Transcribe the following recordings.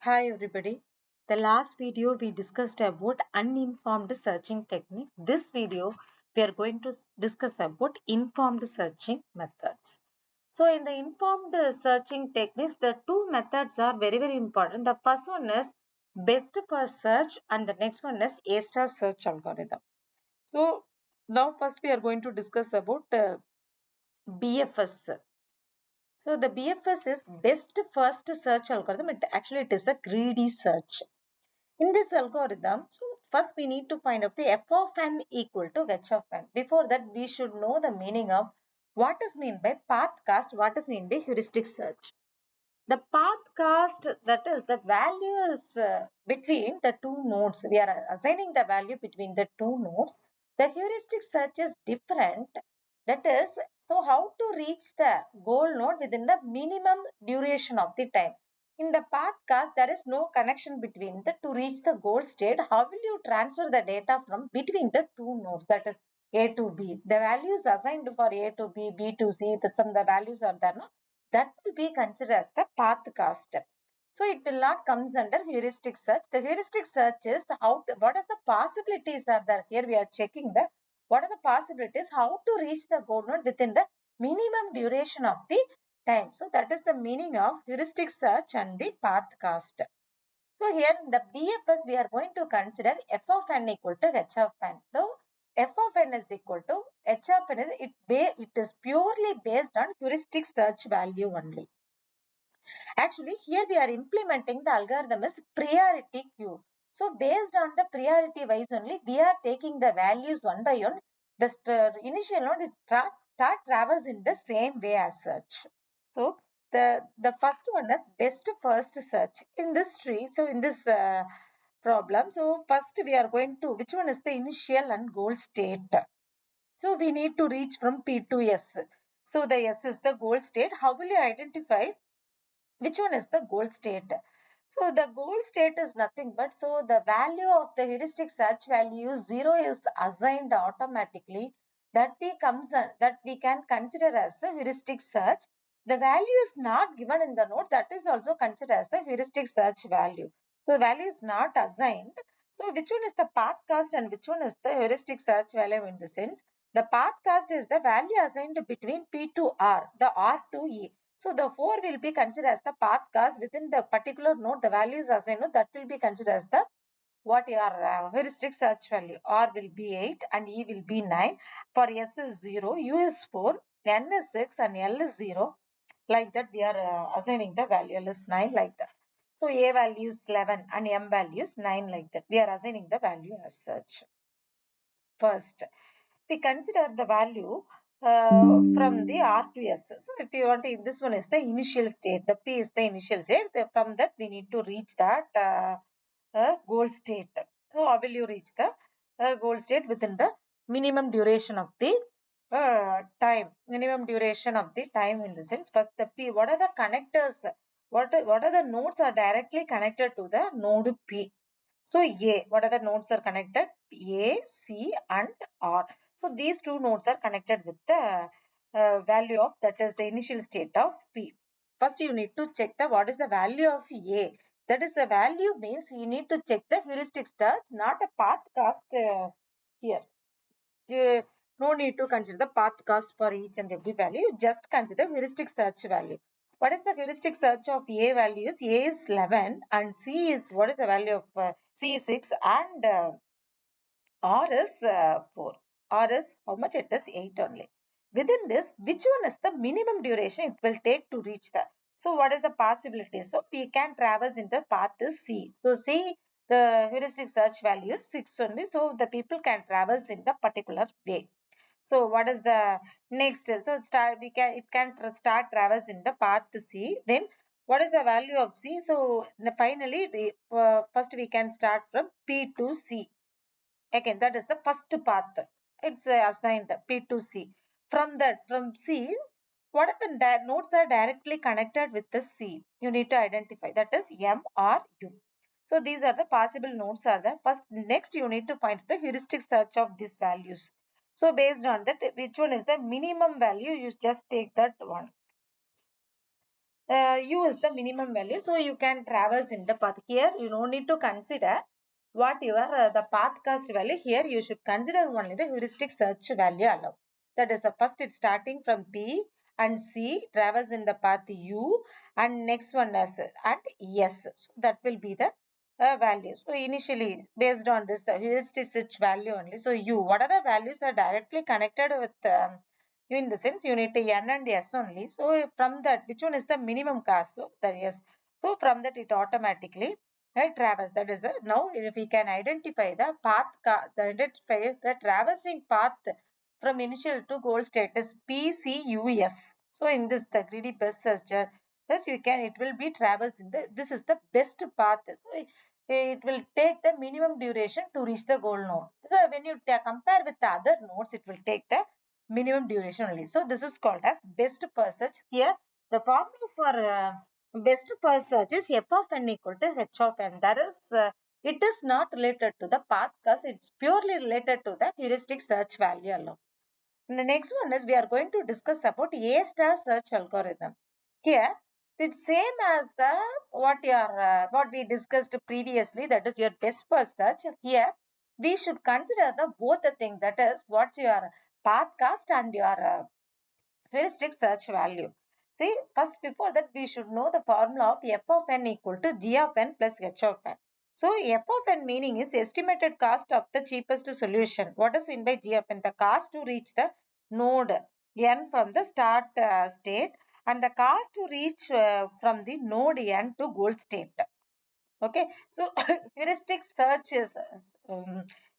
Hi everybody. The last video we discussed about uninformed searching techniques. This video we are going to discuss about informed searching methods. So in the informed searching techniques, the two methods are very important. The first one is best first search and the next one is A-star search algorithm. So now first we are going to discuss about BFS. So the BFS is best first search algorithm. It is a greedy search. In this algorithm, so first we need to find out the f of n equal to h of n. Before that, we should know the meaning of what is meant by path cast, what is meant by heuristic search. The path cast, that is the value is between the two nodes. We are assigning the value between the two nodes. The heuristic search is different. That is, so how to reach the goal node within the minimum duration of the time. In the path cast, there is no connection between the to reach the goal state. How will you transfer the data from between the two nodes? That is A to B. The values assigned for A to B, B to C, the values are there. No? That will be considered as the path cast. So it will not comes under heuristic search. The heuristic search is what is the possibilities are there. Here we are checking the what are the possibilities how to reach the goal node within the minimum duration of the time. So that is the meaning of heuristic search and the path cast. So here in the BFS we are going to consider f of n equal to h of n. So f of n is equal to h of n it is purely based on heuristic search value only. Actually, here we are implementing the algorithm as priority queue. So based on the priority wise only, we are taking the values one by one. The initial node is start travels in the same way as such. So the first one is best first search in this tree. So in this problem, so first we are going to which one is the initial and goal state. So we need to reach from P to S. So the S is the goal state. How will you identify which one is the goal state? So the goal state is nothing but so the value of the heuristic search value 0 is assigned automatically that we can consider as the heuristic search. The value is not given in the node, that is also considered as the heuristic search value. So the value is not assigned. So which one is the path cast and which one is the heuristic search value in the sense? The path cast is the value assigned between P to R, the R to E. So the 4 will be considered as the path cast within the particular node. The values assigned, that will be considered as the what your heuristic search value. R will be 8 and E will be 9. For S is 0, U is 4, N is 6 and L is 0. Like that we are assigning the value. L is 9 like that. So A value is 11 and M value is 9 like that. We are assigning the value as such. First, we consider the value from the R to S. So if you want to, this one is the initial state, the P is the initial state. From that we need to reach that goal state. So how will you reach the goal state within the minimum duration of the time? Minimum duration of the time in the sense, first the P, what are the connectors? What are the nodes are directly connected to the node P? So A, what are the nodes are connected? A, C and R. So these two nodes are connected with the value of that is the initial state of P. First you need to check the what is the value of A. That is the value means you need to check the heuristic search, not a path cast here. You no need to consider the path cast for each and every value. You just consider heuristic search value. What is the heuristic search of A values? A is 11 and C is what is the value of C is 6 and R is 4. R is how much? It is 8 only. Within this, which one is the minimum duration it will take to reach that? So what is the possibility? So we can traverse in the path is C. So C, the heuristic search value is 6 only. So the people can traverse in the particular way. So what is the next? So it can start traverse in the path C. Then what is the value of C? So finally, first we can start from P to C. Again, that is the first path. It's assigned P to C. From C, what are the nodes are directly connected with the C? You need to identify. That is M or U. So these are the possible nodes are there. First, next you need to find the heuristic search of these values. So based on that, which one is the minimum value? You just take that one. u is the minimum value. So you can traverse in the path. Here you don't need to consider what your the path cost value. Here you should consider only the heuristic search value allowed. That is the first it's starting from P and C, traverse in the path U, and next one is and S. So that will be the value. So initially based on this the heuristic search value only. So U, what are the values are directly connected with in the sense you need to N and S only. So from that, which one is the minimum cost? So that yes. So from that it automatically traverse. That is the now if we can identify the path, identify the traversing path from initial to goal state is PCUS. So in this the greedy best searcher, yes you can it will be traversing the this is the best path. So it will take the minimum duration to reach the goal node. So when you compare with the other nodes, it will take the minimum duration only. So this is called as best first search. Here the formula for best first search is f of n equal to h of n. That is it is not related to the path because it's purely related to the heuristic search value alone. And the next one is we are going to discuss about A star search algorithm. Here it's same as the what we discussed previously, that is your best first search. Here we should consider the both the thing, that is what's your path cost and your heuristic search value. See, first before that we should know the formula of f of n equal to g of n plus h of n. So f of n meaning is the estimated cost of the cheapest solution. What is meant by g of n? The cost to reach the node n from the start state and the cost to reach from the node n to goal state. Okay, so heuristic search is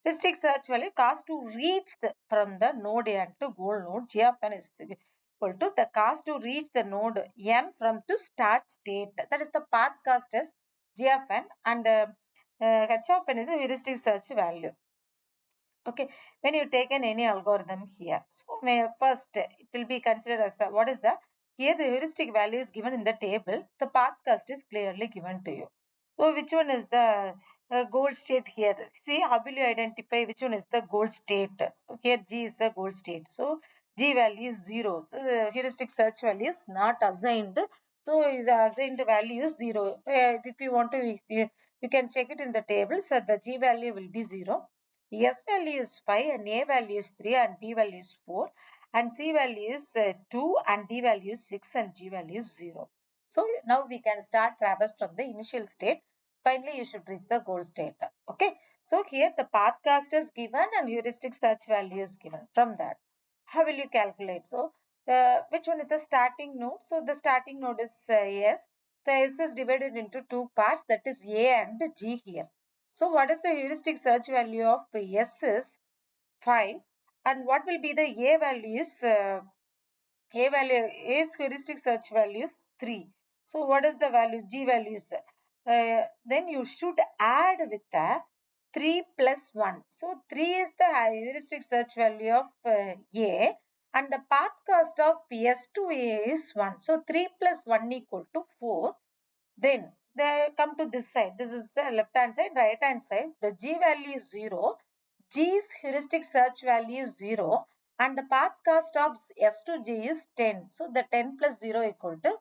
heuristic search value cost to reach from the node n to goal node g of n is equal to the cost to reach the node n from to start state. That is the path cost is g of n and the h of n is the heuristic search value. Okay, when you take in any algorithm here, so first it will be considered as the what is the here the heuristic value is given in the table, the path cost is clearly given to you. So which one is the goal state here? See how will you identify which one is the goal state? So here G is the goal state. So G value is 0. The heuristic search value is not assigned. So is assigned value is 0. If you want to, you can check it in the table. So the G value will be 0. S value is 5 and A value is 3 and B value is 4 and C value is 2 and D value is 6 and G value is 0. So now we can start traverse from the initial state. Finally, you should reach the goal state. Okay. So here the path cost is given and heuristic search value is given. From that, how will you calculate? So which one is the starting node? So the starting node is S. The S is divided into two parts, that is A and G here. So what is the heuristic search value of S is 5 and what will be the A value is A value A's heuristic search value is 3. So what is the value? G value is then you should add with the 3 plus 1. So 3 is the heuristic search value of A and the path cost of S to A is 1. So 3 plus 1 equal to 4. Then they come to this side. This is the left hand side, right hand side. The G value is 0. G's heuristic search value is 0 and the path cost of S to G is 10. So the 10 plus 0 equal to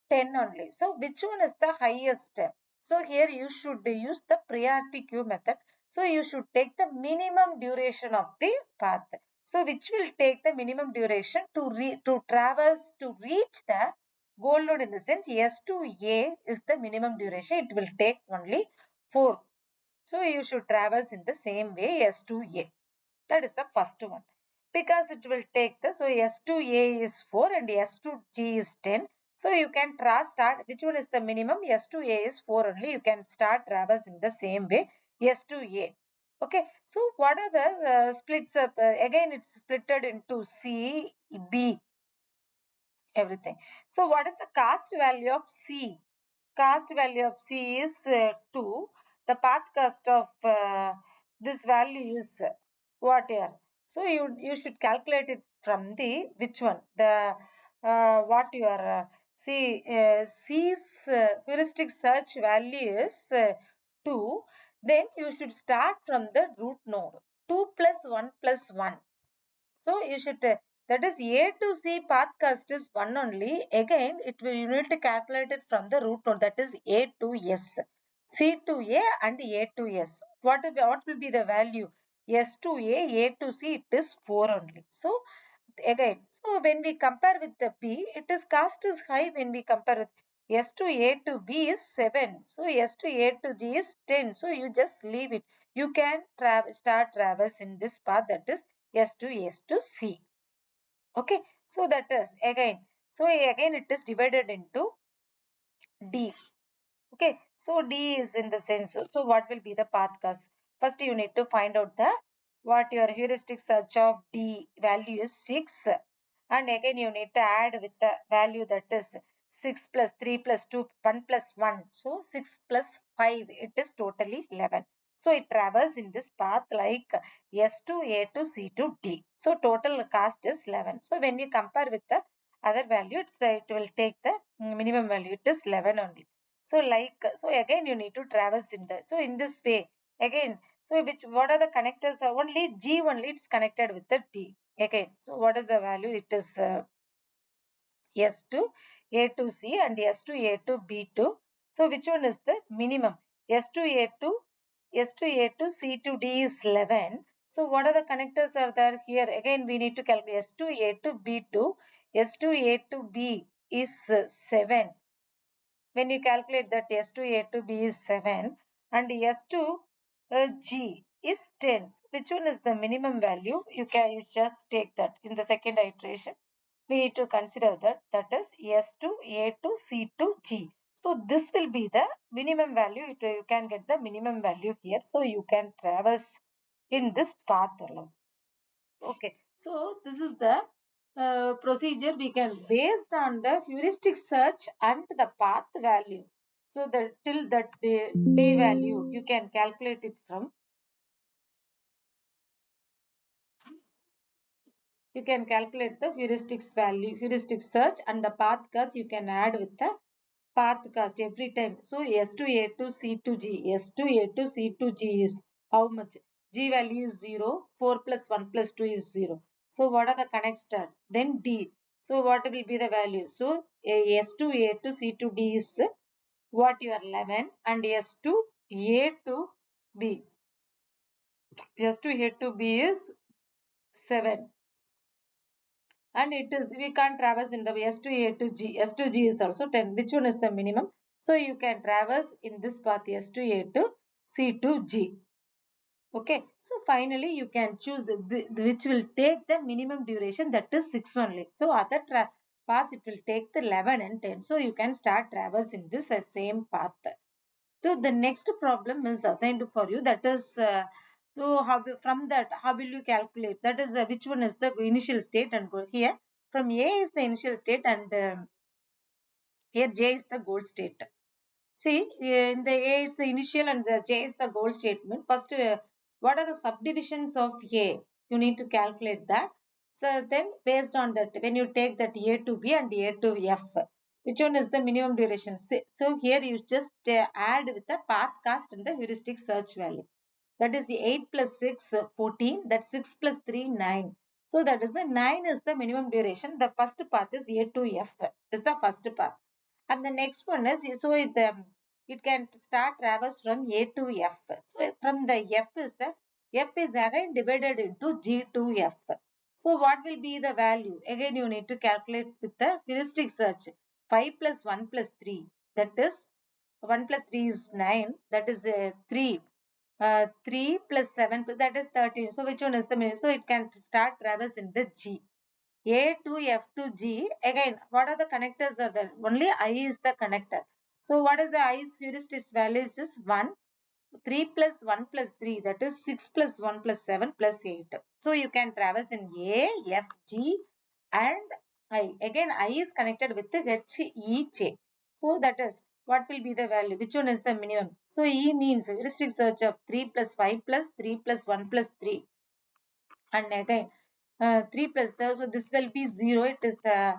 10 only. So which one is the highest? So here you should use the priority queue method. So you should take the minimum duration of the path. So which will take the minimum duration to traverse to reach the goal node, in the sense S to A is the minimum duration. It will take only 4. So you should traverse in the same way S to A. That is the first one. Because it will take the, so S to A is 4 and S to G is 10. So you can start, which one is the minimum? S to A is 4 only. You can start traverse in the same way, S to A. Okay, so what are the splits up? Again, it's splitted into C, B, everything. So what is the cost value of C? Cost value of C is 2. The path cost of this value is what here? So you should calculate it from the which one? The what your see C's heuristic search value is 2. Then you should start from the root node. 2 plus 1 plus 1. So you should That is A to C path cost is 1 only. Again, you need to calculate it from the root node, that is A to S. C to A and A to S. What will be the value? S to A to C, it is 4 only. So again, so when we compare with the B, it is cost is high when we compare with S to A to B is 7. So S to A to G is 10. So you just leave it. You can start traverse in this path, that is S to C. Okay, so that is again. So again it is divided into D. Okay, so D is in the sense. So what will be the path cost? First you need to find out the what your heuristic search of D value is 6. And again you need to add with the value, that is 6 plus 3 plus 2, 1 plus 1. So 6 plus 5, it is totally 11. So it travels in this path like S to A to C to D. So total cost is 11. So when you compare with the other value, it will take the minimum value. It is 11 only. So so again you need to traverse in the, so in this way again, so what are the connectors? Only G only it's connected with the D. Okay, so what is the value? It is S to A to C and S to A to B to. So which one is the minimum? S to A to C to D is 11. So what are the connectors are there here? Again we need to calculate S to A to B to. S to A to B is 7. When you calculate that, S to A to B is 7 and S to G is 10. So which one is the minimum value? You just take that in the second iteration. We need to consider that is S to A to C to G. So this will be the minimum value. You can get the minimum value here. So you can traverse in this path alone. Okay, so this is the procedure we can based on the heuristic search and the path value. So the till that day value you can calculate it from. You can calculate the heuristics value, heuristic search and the path cost you can add with the path cost every time. So S to A to C to G. S to A to C to G is how much? G value is 0. 4 plus 1 plus 2 is 0. So what are the connectors? Then D. So what will be the value? So S to A to C to D is what you are 11 and S to A to B. S to A to B is 7. And it is, we can't traverse in the S to A to G. S to G is also 10. Which one is the minimum? So you can traverse in this path S to A to C to G. Okay, so finally you can choose which will take the minimum duration, that is 6 only. So other paths it will take the 11 and 10. So you can start traverse in this same path. So the next problem is assigned for you, that is so how from that how will you calculate, that is which one is the initial state and goal. Here from A is the initial state and here J is the goal state. See, in the A it's the initial and the J is the goal statement. First, what are the subdivisions of A? You need to calculate that. So then based on that, when you take that A to B and A to F, which one is the minimum duration? So here you just add with the path cost and the heuristic search value. That is the 8 plus 6, 14. That 6 plus 3, 9. So that is the 9 is the minimum duration. The first path is A to F is the first path. And the next one is, so it can start traverse from A to F. So from the F is again divided into G to F. So what will be the value? Again you need to calculate with the heuristic search. 5 plus 1 plus 3. That is 1 plus 3 is 9. That is 3. 3 plus 7, that is 13. So which one is the minimum? So it can start traverse in the G. A to F to G. Again, what are the connectors are there? Only I is the connector. So what is the I's heuristic value is 1. 3 plus 1 plus 3, that is 6 plus 1 plus 7 plus 8. So you can traverse in A, F, G and I. Again, I is connected with the H, E, J. So that is what will be the value? Which one is the minimum? So E means heuristic search of 3 plus 5 plus 3 plus 1 plus 3. And again 3 plus so this will be 0. It is the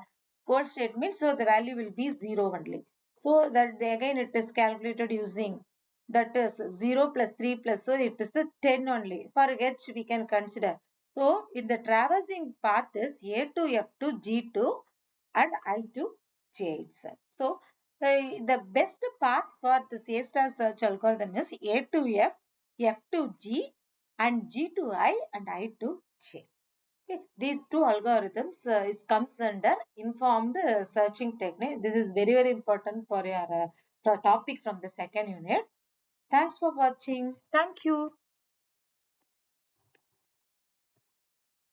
code statement, so the value will be 0 only. So that again it is calculated using, that is 0 plus 3 plus, so it is the 10 only. For H we can consider So in the traversing path is A to F to G to and I to J itself. So the best path for the A star search algorithm is A to F, F to G and G to I and I to J. Okay. These two algorithms comes under informed searching technique. This is very important for your for topic from the second unit. Thanks for watching. Thank you.